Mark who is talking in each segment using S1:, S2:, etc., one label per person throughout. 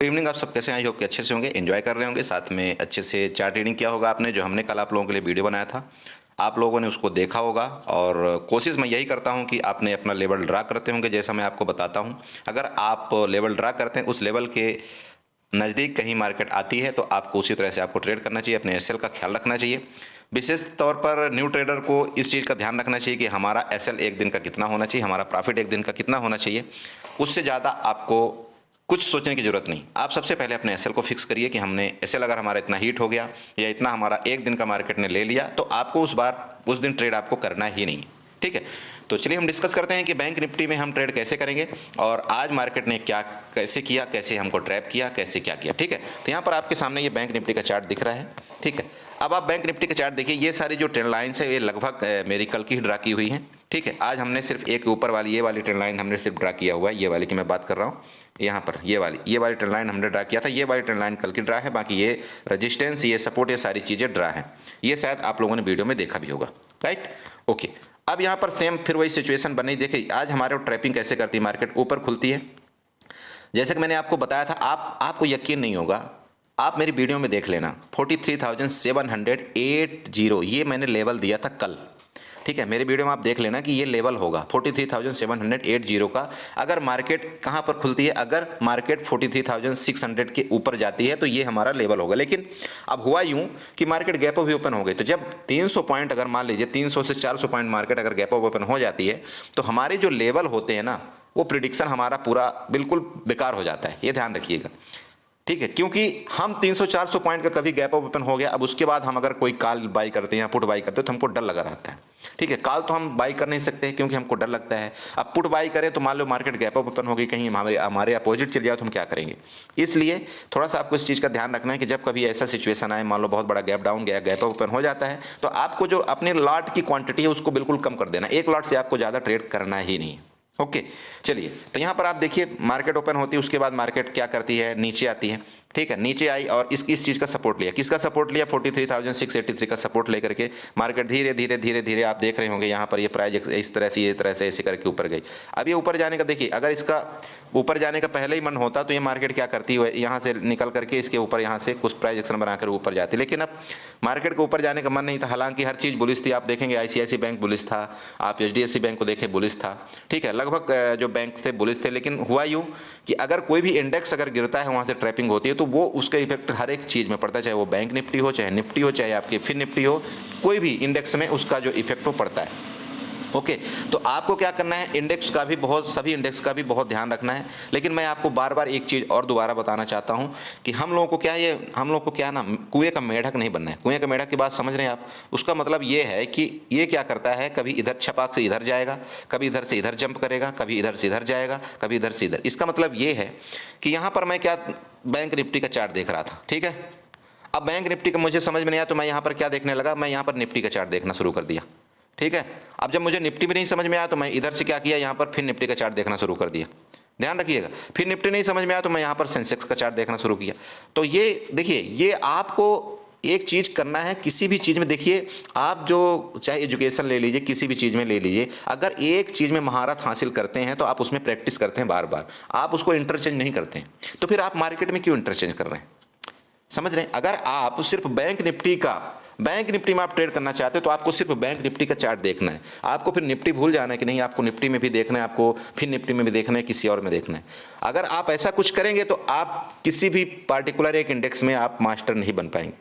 S1: Good evening. आप सब कैसे हैं? आई होप कि अच्छे से होंगे, एंजॉय कर रहे होंगे, साथ में अच्छे से चार्ट रीडिंग किया होगा आपने, जो हमने कल आप लोगों के लिए वीडियो बनाया था। आप लोगों ने उसको देखा होगा और कोशिश मैं यही करता हूं कि आपने अपना लेवल ड्रा करते होंगे, जैसा मैं आपको बताता हूं। अगर आप लेवल ड्रा करते हैं, उस लेवल के नज़दीक कहीं मार्केट आती है तो आपको उसी तरह से आपको ट्रेड करना चाहिए, अपने एसएल का ख्याल रखना चाहिए। विशेष तौर पर न्यू ट्रेडर को इस चीज़ का ध्यान रखना चाहिए कि हमारा एसएल एक दिन का कितना होना चाहिए, हमारा प्रॉफिट एक दिन का कितना होना चाहिए। उससे ज़्यादा आपको कुछ सोचने की जरूरत नहीं। आप सबसे पहले अपने एसएल को फिक्स करिए कि हमने एसएल अगर हमारा इतना हीट हो गया या इतना हमारा एक दिन का मार्केट ने ले लिया, तो आपको उस दिन ट्रेड आपको करना ही नहीं है। ठीक है, तो चलिए हम डिस्कस करते हैं कि बैंक निफ्टी में हम ट्रेड कैसे करेंगे और आज मार्केट ने क्या कैसे किया, कैसे हमको ट्रैप किया, कैसे क्या किया। ठीक है, तो यहाँ पर आपके सामने ये बैंक निफ्टी का चार्ट दिख रहा है। ठीक है, अब आप बैंक निफ्टी का चार्ट देखिए, ये सारी जो ट्रेंड लाइन्स है ये लगभग मेरी कल की ही ड्रा की हुई हैं। ठीक है, आज हमने सिर्फ एक ऊपर वाली ये वाली ट्रेंड लाइन हमने सिर्फ ड्रा किया हुआ है, ये वाली की मैं बात कर रहा हूँ। यहाँ पर ये वाली ट्रेंड लाइन हमने ड्रा किया था, ये वाली ट्रेंड लाइन कल की ड्रा है। बाकी ये रेजिस्टेंस, ये सपोर्ट, ये सारी चीज़ें ड्रा हैं। ये शायद आप लोगों ने वीडियो में देखा भी होगा, राइट। ओके, अब यहाँ पर सेम फिर वही सिचुएशन बनी। देखिए आज हमारे ट्रैपिंग कैसे करती है, मार्केट ऊपर खुलती है, जैसे कि मैंने आपको बताया था। आपको यकीन नहीं होगा, आप मेरी वीडियो में देख लेना। 43,780 ये मैंने लेवल दिया था कल। ठीक है, मेरे वीडियो में आप देख लेना कि ये लेवल होगा 43,780 का। अगर मार्केट कहाँ पर खुलती है, अगर मार्केट 43,600 के ऊपर जाती है तो ये हमारा लेवल होगा। लेकिन अब हुआ यूँ कि मार्केट गैप अप ओपन हो गई, तो जब 300 पॉइंट, अगर मान लीजिए 300 से 400 पॉइंट मार्केट अगर गैप अप ओपन हो जाती है, तो हमारे जो लेवल होते हैं ना, वो प्रिडिक्शन हमारा पूरा बिल्कुल बेकार हो जाता है। ये ध्यान रखिएगा। ठीक है, क्योंकि हम 300-400 पॉइंट का कभी गैप अप ओपन हो गया, अब उसके बाद हम अगर कोई कॉल बाई करते हैं या पुट बाई करते हैं तो हमको डर लगा रहता है। ठीक है, कॉल तो हम बाई कर नहीं सकते क्योंकि हमको डर लगता है। अब पुट बाई करें तो मान लो मार्केट गैप अप ओपन हो गई, कहीं हमारे अपोजिट चल जाए तो हम क्या करेंगे। इसलिए थोड़ा सा आपको इस चीज़ का ध्यान रखना है कि जब कभी ऐसा सिचुएशन आए, मान लो बहुत बड़ा गैप डाउन गया, गैप अप ओपन हो जाता है, तो आपको जो अपने लॉट की क्वांटिटी है उसको बिल्कुल कम कर देना। एक लॉट से आपको ज़्यादा ट्रेड करना ही नहीं है। ओके, चलिए, तो यहाँ पर आप देखिए मार्केट ओपन होती है, उसके बाद मार्केट क्या करती है, नीचे आती है। ठीक है, नीचे आई और इस चीज़ का सपोर्ट लिया। किसका सपोर्ट लिया? 43,683 का सपोर्ट लेकर के मार्केट धीरे धीरे धीरे धीरे आप देख रहे होंगे यहाँ पर ये प्राइस इस तरह से ऐसे करके ऊपर गई। अब ये ऊपर जाने का देखिए, अगर इसका ऊपर जाने का पहले ही मन होता तो ये मार्केट क्या करती है, यहाँ से निकल करके इसके ऊपर यहाँ से कुछ प्राइस एक्शन बनाकर ऊपर जाती। लेकिन अब मार्केट को ऊपर जाने का मन नहीं था, हालांकि हर चीज़ बुलिश थी। आप देखेंगे ICICI बैंक बुलिश था, आप HDFC बैंक को देखें बुलिश था। ठीक है, लगभग जो बैंक थे बुलिश थे। लेकिन हुआ यूँ कि अगर कोई भी इंडेक्स अगर गिरता है, वहाँ से ट्रैपिंग होती है, तो वो उसका इफेक्ट हर एक चीज़ में पड़ता है, चाहे वो बैंक निफ्टी हो, चाहे निफ्टी हो, चाहे आपके फिन निफ्टी हो, कोई भी इंडेक्स में उसका जो इफेक्ट वो पड़ता है। ओके, तो आपको क्या करना है, इंडेक्स का भी सभी इंडेक्स का भी बहुत ध्यान रखना है। लेकिन मैं आपको बार बार एक चीज़ और दोबारा बताना चाहता हूं कि हम लोगों को क्या ना, कुएं का मेढक नहीं बनना है। कुएं का मेढक की बात समझ रहे हैं आप? उसका मतलब ये है कि ये क्या करता है, कभी इधर छपाक से इधर जाएगा, कभी इधर से इधर जंप करेगा, कभी इधर से इधर जाएगा, कभी इधर से इधर। इसका मतलब ये है कि यहाँ पर मैं क्या बैंक निफ्टी का चार्ट देख रहा था। ठीक है, अब बैंक निफ्टी का मुझे समझ में नहीं आया तो मैं यहाँ पर क्या देखने लगा, मैं यहाँ पर निफ्टी का चार्ट देखना शुरू कर दिया। ठीक है, अब जब मुझे निफ्टी भी नहीं समझ में आया तो मैं इधर से क्या किया, यहाँ पर फिर निफ्टी का चार्ट देखना शुरू कर दिया। ध्यान रखिएगा, फिर निफ्टी नहीं समझ में आया तो मैं यहाँ पर सेंसेक्स का चार्ट देखना शुरू किया। तो ये देखिए, ये आपको एक चीज़ करना है किसी भी चीज़ में। देखिए, आप जो चाहे एजुकेशन ले लीजिए, किसी भी चीज़ में ले लीजिए, अगर एक चीज़ में महारत हासिल करते हैं तो आप उसमें प्रैक्टिस करते हैं बार बार, आप उसको इंटरचेंज नहीं करते हैं। तो फिर आप मार्केट में क्यों इंटरचेंज कर रहे हैं? समझ रहे हैं? अगर आप सिर्फ बैंक निफ्टी में आप ट्रेड करना चाहते हो तो आपको सिर्फ बैंक निफ्टी का चार्ट देखना है। आपको फिर निफ्टी भूल जाना है कि नहीं, आपको निफ्टी में भी देखना है, आपको फिर निफ्टी में भी देखना है, किसी और में देखना है। अगर आप ऐसा कुछ करेंगे तो आप किसी भी पार्टिकुलर एक इंडेक्स में आप मास्टर नहीं बन पाएंगे।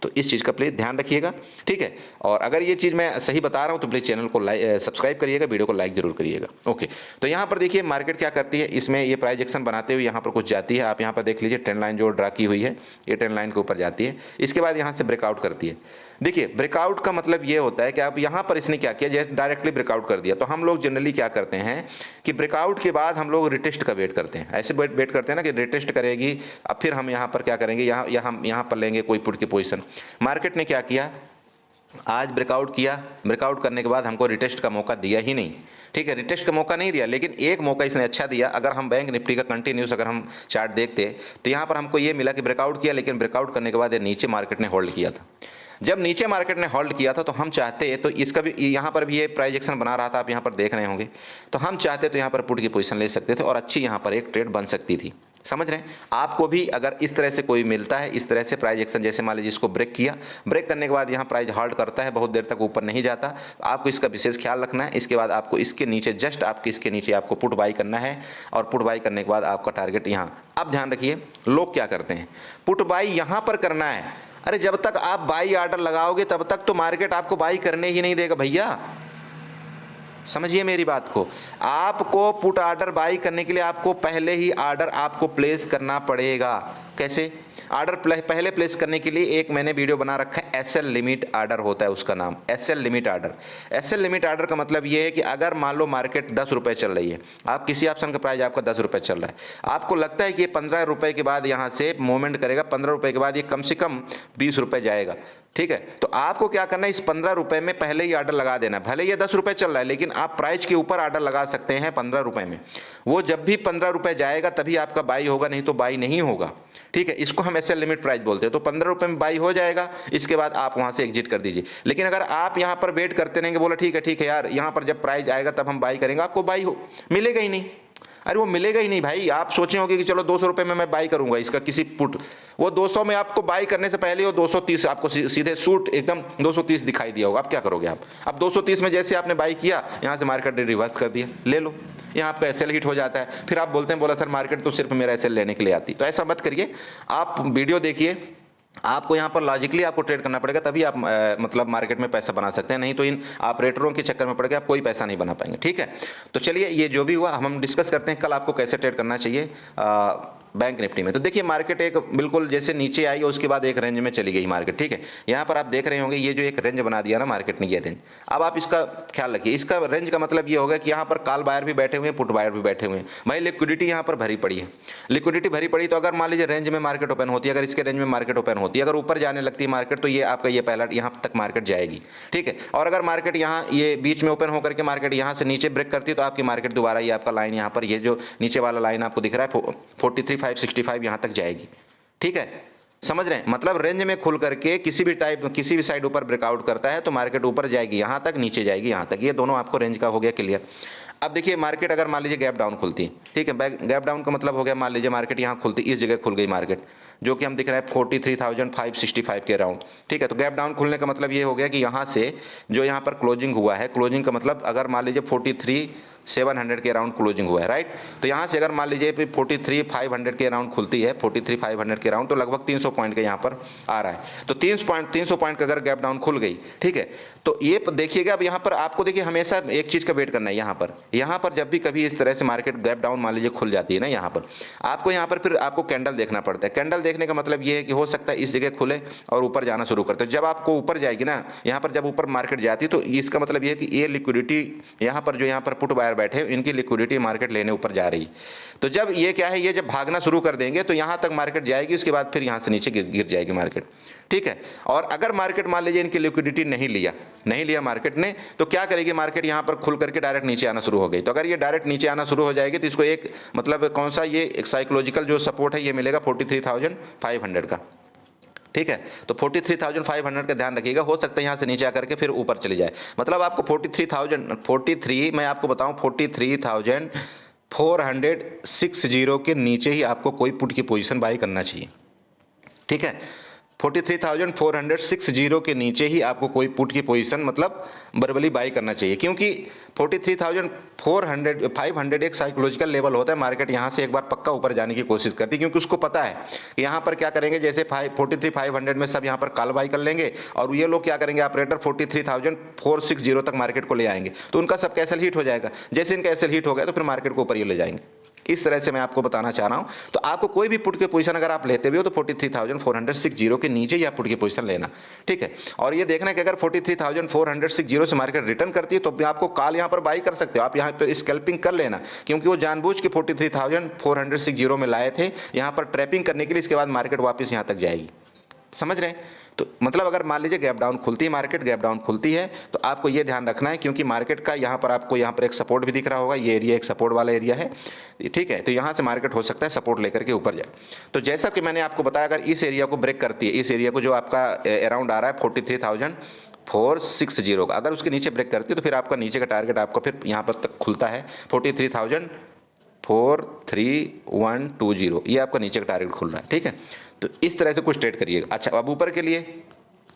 S1: तो इस चीज़ का प्लीज़ ध्यान रखिएगा। ठीक है, और अगर ये चीज़ मैं सही बता रहा हूँ तो प्लीज़ चैनल को सब्सक्राइब करिएगा, वीडियो को लाइक जरूर करिएगा। ओके, तो यहाँ पर देखिए मार्केट क्या करती है, इसमें ये प्राइस एक्शन बनाते हुए यहाँ पर कुछ जाती है। आप यहाँ पर देख लीजिए, ट्रेंड लाइन जो ड्रा की हुई है, ये ट्रेंड लाइन के ऊपर जाती है, इसके बाद यहाँ से ब्रेकआउट करती है। देखिए, ब्रेकआउट का मतलब ये होता है कि अब यहाँ पर इसने क्या किया, जैसे डायरेक्टली ब्रेकआउट कर दिया। तो हम लोग जनरली क्या करते हैं कि ब्रेकआउट के बाद हम लोग रिटेस्ट का वेट करते हैं। ऐसे वेट करते हैं ना कि रिटेस्ट करेगी, अब फिर हम यहाँ पर क्या करेंगे, यहाँ पर लेंगे कोई पुट की पोजीशन। मार्केट ने क्या किया, आज ब्रेकआउट किया, ब्रेकआउट करने के बाद हमको रिटेस्ट का मौका दिया ही नहीं। ठीक है, रिटेस्ट का मौका नहीं दिया, लेकिन एक मौका इसने अच्छा दिया। अगर हम बैंक निफ्टी का कंटिन्यूस अगर हम चार्ट देखते तो यहाँ पर हमको ये मिला कि ब्रेकआउट किया, लेकिन ब्रेकआउट करने के बाद ये नीचे मार्केट ने होल्ड किया था। जब नीचे मार्केट ने होल्ड किया था तो हम चाहते तो इसका भी यहाँ पर भी ये प्राइस एक्शन बना रहा था, आप यहाँ पर देख रहे होंगे। तो हम चाहते तो यहाँ पर पुट की पोजीशन ले सकते थे और अच्छी यहाँ पर एक ट्रेड बन सकती थी। समझ रहे हैं? आपको भी अगर इस तरह से कोई मिलता है, इस तरह से प्राइस एक्शन, जैसे मान लीजिए इसको ब्रेक किया, ब्रेक करने के बाद यहाँ प्राइस हॉल्ट करता है, बहुत देर तक ऊपर नहीं जाता, आपको इसका विशेष ख्याल रखना है। इसके बाद आपको इसके नीचे जस्ट आपके इसके नीचे आपको पुट बाई करना है, और पुट बाई करने के बाद आपका टारगेट यहाँ। अब ध्यान रखिए लोग क्या करते हैं, पुट बाई यहाँ पर करना है। अरे जब तक आप बाई ऑर्डर लगाओगे तब तक तो मार्केट आपको बाई करने ही नहीं देगा भैया, समझिए मेरी बात को। आपको पुट ऑर्डर बाई करने के लिए आपको पहले ही ऑर्डर आपको प्लेस करना पड़ेगा। कैसे? ऑर्डर पहले प्लेस करने के लिए एक मैंने वीडियो बना रखा है, एसएल लिमिट ऑर्डर होता है उसका नाम, SL limit order. SL limit order का मतलब ये है कि अगर मान लो मार्केट 10 रुपये चल रही है, आप किसी ऑप्शन का प्राइस आपका 10 रुपये चल रहा है, आपको लगता है कि ये 15 रुपये के बाद यहाँ से मूवमेंट करेगा, 15 रुपये के बाद ये कम से कम 20 रुपये जाएगा, ठीक है? तो आपको क्या करना है, इस 15 रुपये में पहले ही ऑर्डर लगा देना है। भले ये 10 रुपये चल रहा है, लेकिन आप प्राइस के ऊपर ऑर्डर लगा सकते हैं 15 रुपये में। वो जब भी 15 रुपये जाएगा तभी आपका बाई होगा, नहीं तो बाई नहीं होगा, ठीक है? इसको हम एसएल लिमिट प्राइस बोलते हैं। तो 15 रुपये में बाई हो जाएगा, इसके बाद आप वहाँ से एग्जिट कर दीजिए। लेकिन अगर आप यहाँ पर वेट करते रहेंगे, बोला ठीक है यार, यहाँ पर जब प्राइस आएगा तब हम बाई करेंगे, आपको बाई मिलेगा ही नहीं। अरे वो मिलेगा ही नहीं भाई। आप सोचे होंगे कि चलो 200 रुपये में मैं बाई करूंगा इसका किसी पुट, वो 200 में आपको बाई करने से पहले वो 230 आपको सीधे सूट एकदम 230 दिखाई दिया होगा। आप क्या करोगे? आप अब 230 में जैसे आपने बाई किया, यहाँ से मार्केट ने रिवर्स कर दिया, ले लो, यहाँ आपका एसएल हिट हो जाता है। फिर आप बोलते हैं बोला सर मार्केट तो सिर्फ मेरा एसएल लेने के लिए आती। तो ऐसा मत करिए, आप वीडियो देखिए, आपको यहाँ पर लॉजिकली आपको ट्रेड करना पड़ेगा, तभी आप मतलब मार्केट में पैसा बना सकते हैं, नहीं तो इन ऑपरेटरों के चक्कर में पड़ के आप कोई पैसा नहीं बना पाएंगे, ठीक है? तो चलिए ये जो भी हुआ हम डिस्कस करते हैं कल आपको कैसे ट्रेड करना चाहिए बैंक निफ्टी में। तो देखिए मार्केट एक बिल्कुल जैसे नीचे आई और उसके बाद एक रेंज में चली गई मार्केट, ठीक है? यहाँ पर आप देख रहे होंगे ये जो एक रेंज बना दिया ना मार्केट ने, ये रेंज। अब आप इसका ख्याल रखिए, इसका रेंज का मतलब ये होगा कि यहाँ पर कॉल बायर भी बैठे हुए हैं, पुट बायर भी बैठे हुए हैं। भाई लिक्विडिटी यहाँ पर भरी पड़ी है, लिक्विडिटी भरी पड़ी, तो अगर मान लीजिए रेंज में मार्केट ओपन होती है, अगर इसके रेंज में मार्केट ओपन होती है, अगर ऊपर जाने लगती है मार्केट, तो ये आपका ये पहला यहाँ तक मार्केट जाएगी, ठीक है? और अगर मार्केट यहाँ ये बीच में ओपन होकर के मार्केट यहाँ से नीचे ब्रेक करती है, तो आपकी मार्केट दोबारा ये आपका लाइन यहाँ पर, ये जो नीचे वाला लाइन आपको दिख रहा है 43,565 यहाँ तक जाएगी, ठीक है? समझ रहे हैं? मतलब रेंज में खुल करके किसी भी साइड ऊपर ब्रेकआउट करता है तो मार्केट ऊपर जाएगी यहाँ तक, नीचे जाएगी यहाँ तक। ये दोनों आपको रेंज का हो गया क्लियर। अब देखिए मार्केट अगर मान लीजिए गैप डाउन खुलती है, ठीक है? गैप डाउन का मतलब हो गया, मान लीजिए मार्केट यहाँ खुलती, इस जगह खुल गई मार्केट, जो कि हम दिख रहा है 43,565 के अराउंड, ठीक है? तो गैप डाउन खुलने का मतलब ये हो गया कि यहाँ से जो यहाँ पर क्लोजिंग हुआ है, क्लोजिंग का मतलब अगर मान लीजिए 43,700 के अराउंड क्लोजिंग हुआ है, राइट? तो यहाँ से अगर मान लीजिए 43,500 के अराउंड खुलती है, 43,500 के अराउंड, तो लगभग 300 पॉइंट के यहाँ पर आ रहा है। तो 300 पॉइंट का अगर गैप डाउन खुल गई, ठीक है? तो ये देखिएगा, अब यहाँ पर आपको देखिए हमेशा एक चीज़ का वेट करना है। यहाँ पर जब भी कभी इस तरह से मार्केट गैप डाउन मान लीजिए खुल जाती है ना, यहाँ पर आपको फिर आपको कैंडल देखना पड़ता है। कैंडल देखने का मतलब ये है कि हो सकता है इस जगह खुले और ऊपर जाना शुरू करते हैं। जब आपको ऊपर जाएगी ना, यहाँ पर जब ऊपर मार्केट जाती है, तो इसका मतलब ये है कि ये लिक्विडिटी यहाँ पर जो यहाँ पर पुट बायर बैठे, इनकी लिक्विडिटी मार्केट लेने ऊपर जा रही। तो जब ये क्या है, ये जब भागना शुरू कर देंगे तो यहाँ तक मार्केट जाएगी, उसके बाद फिर यहाँ से नीचे गिर जाएगी मार्केट, ठीक है? और अगर मार्केट मान लीजिए इनकी लिक्विडिटी नहीं लिया मार्केट ने, तो क्या करेगी मार्केट यहाँ पर खुल करके डायरेक्ट नीचे आना शुरू हो गई। तो अगर ये डायरेक्ट नीचे आना शुरू हो जाएगी तो इसको एक मतलब कौन सा ये एक साइकोलॉजिकल जो सपोर्ट है ये मिलेगा 43,500 का, ठीक है? तो 43,500 का ध्यान रखिएगा, हो सकता है यहाँ से नीचे आकर के फिर ऊपर चली जाए। मतलब आपको 43 मैं आपको बताऊँ 43,460 के नीचे ही आपको कोई पुट की पोजीशन बाई करना चाहिए, ठीक है? 43,460 के नीचे ही आपको कोई पुट की पोजीशन मतलब बर्बली बाई करना चाहिए, क्योंकि 43,500 एक साइकोलॉजिकल लेवल होता है। मार्केट यहाँ से एक बार पक्का ऊपर जाने की कोशिश करती है, क्योंकि उसको पता है कि यहाँ पर क्या करेंगे, जैसे 43,500 में सब यहाँ पर कॉल बाई कर लेंगे और ये लोग क्या करेंगे, ऑपरेटर 43,460 तक मार्केट को ले आएंगे, तो उनका सब कैसल हिट हो जाएगा। जैसे इनका एसल हिट हो गया तो फिर मार्केट को ऊपर ये ले जाएंगे। इस तरह से मैं आपको बताना चाह रहा हूं। तो आपको कोई भी पुट की पोजीशन अगर आप लेते भी हो तो 43,460 के नीचे ही आप पुट की पोजीशन लेना, ठीक है? और ये देखना कि अगर 43,460 से मार्केट रिटर्न करती है तो आपको कॉल यहाँ पर बाई कर सकते हो, आप यहाँ पे स्कैल्पिंग कर लेना, क्योंकि वो जानबूझ के 43,460 में लाए थे यहाँ पर ट्रैपिंग करने के लिए। इसके बाद मार्केट वापस यहाँ तक जाएगी, समझ रहे हैं? तो मतलब अगर मान लीजिए गैप डाउन खुलती है, मार्केट गैप डाउन खुलती है, तो आपको ये ध्यान रखना है, क्योंकि मार्केट का यहाँ पर आपको यहाँ पर एक सपोर्ट भी दिख रहा होगा, ये एरिया एक सपोर्ट वाला एरिया है, ठीक है? तो यहाँ से मार्केट हो सकता है सपोर्ट लेकर के ऊपर जाए। तो जैसा कि मैंने आपको बताया, अगर इस एरिया को ब्रेक करती है, इस एरिया को जो आपका अराउंड आ रहा है 43,460 का, अगर उसके नीचे ब्रेक करती है तो फिर आपका नीचे का टारगेट आपका फिर यहाँ पर तक खुलता है 43,000 43,120 ये आपका नीचे का टारगेट खुल रहा है, ठीक है। तो इस तरह से कुछ ट्रेड करिएगा। अच्छा, अब ऊपर के लिए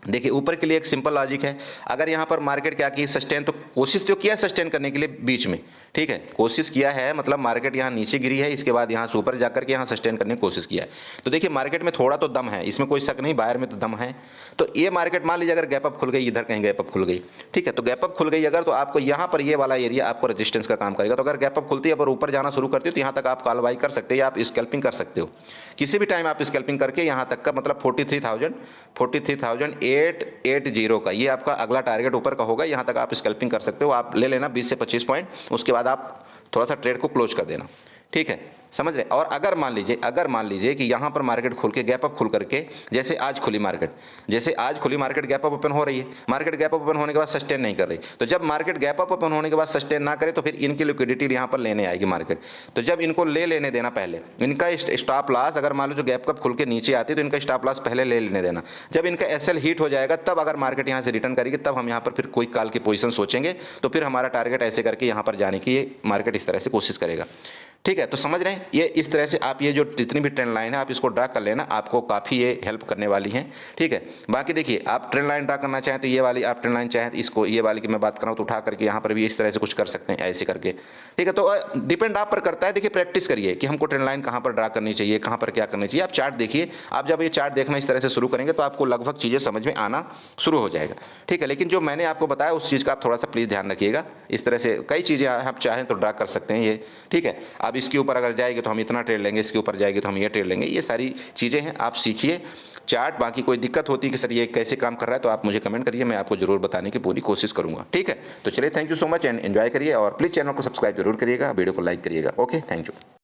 S1: देखिए, ऊपर के लिए एक सिंपल लॉजिक है, अगर यहाँ पर मार्केट क्या की सस्टेन, तो कोशिश तो किया सस्टेन करने के लिए बीच में, ठीक है, कोशिश किया है, मतलब मार्केट यहाँ नीचे गिरी है, इसके बाद यहाँ से ऊपर जाकर के यहाँ सस्टेन करने की कोशिश किया है। तो देखिए मार्केट में थोड़ा तो दम है, इसमें कोई शक नहीं, बायर में तो दम है। तो ये मार्केट मान लीजिए अगर गैप अप खुल गई, इधर कहीं गैप अप खुल गई, ठीक है, तो गैप अप खुल गई अगर, तो आपको यहाँ पर ये वाला एरिया आपको रेजिस्टेंस का काम करेगा। तो अगर गैप अप खुलती है और ऊपर जाना शुरू करती है तो यहाँ तक आप कॉल बाई कर सकते हैं, या आप स्कैल्पिंग कर सकते हो किसी भी टाइम, आप स्कैल्पिंग करके यहाँ तक का, मतलब 43,880 का ये आपका अगला टारगेट ऊपर का होगा, यहाँ तक आप स्कैल्पिंग कर सकते हो। आप ले लेना 20 से 25 पॉइंट, उसके बाद आप थोड़ा सा ट्रेड को क्लोज कर देना, ठीक है, समझ रहे। और अगर मान लीजिए कि यहाँ पर मार्केट खुल के गैप अप खुल करके, जैसे आज खुली मार्केट, गैप अप ओपन हो रही है, मार्केट गैप अप ओपन होने के बाद सस्टेन नहीं कर रही, तो जब मार्केट गैप अप ओपन होने के बाद सस्टेन ना करे तो फिर इनकी लिक्विडिटी यहाँ पर लेने आएगी मार्केट। तो जब इनको लेने देना, पहले इनका स्टॉप लॉस, अगर मान लो जो गैप अप खुल के नीचे आती है तो इनका स्टॉप लॉस पहले ले लेने देना। जब इनका एसएल हिट हो जाएगा तब अगर मार्केट यहाँ से रिटर्न करेगी, तब हम यहाँ पर फिर कोई कॉल की पोजीशन सोचेंगे, तो फिर हमारा टारगेट ऐसे करके यहाँ पर जाने की ये मार्केट इस तरह से कोशिश करेगा, ठीक है। तो समझ रहे हैं, ये इस तरह से आप ये जो जितनी भी ट्रेंड लाइन है आप इसको ड्रा कर लेना, आपको काफ़ी ये हेल्प करने वाली हैं, ठीक है। बाकी देखिए, आप ट्रेंड लाइन ड्रा करना चाहें तो ये वाली, आप ट्रेंड लाइन चाहें तो इसको, ये वाली की मैं बात कर रहा हूँ, तो उठा करके यहाँ पर भी इस तरह से कुछ कर सकते हैं, ऐसे करके, ठीक है। तो डिपेंड आप पर करता है। देखिए, प्रैक्टिस करिए कि हमको ट्रेंड लाइन कहाँ पर ड्रा करनी चाहिए, कहाँ पर क्या करनी चाहिए। आप चार्ट देखिए, आप जब ये चार्ट देखना इस तरह से शुरू करेंगे तो आपको लगभग चीज़ें समझ में आना शुरू हो जाएगा, ठीक है। लेकिन जो मैंने आपको बताया उस चीज़ का आप थोड़ा सा प्लीज़ ध्यान रखिएगा। इस तरह से कई चीज़ें आप चाहें तो ड्रा कर सकते हैं ये, ठीक है। अब इसके ऊपर अगर जाएगी तो हम इतना ट्रेड लेंगे, इसके ऊपर जाएगी तो हम ये ट्रेड लेंगे, ये सारी चीज़ें हैं, आप सीखिए चार्ट। बाकी कोई दिक्कत होती है कि सर ये कैसे काम कर रहा है तो आप मुझे कमेंट करिए, मैं आपको जरूर बताने की पूरी कोशिश करूंगा, ठीक है। तो चलिए, thank you so much and enjoy करिए, और प्लीज़ चैनल को सब्सक्राइब जरूर करिएगा, वीडियो को लाइक करिएगा। Okay, thank you.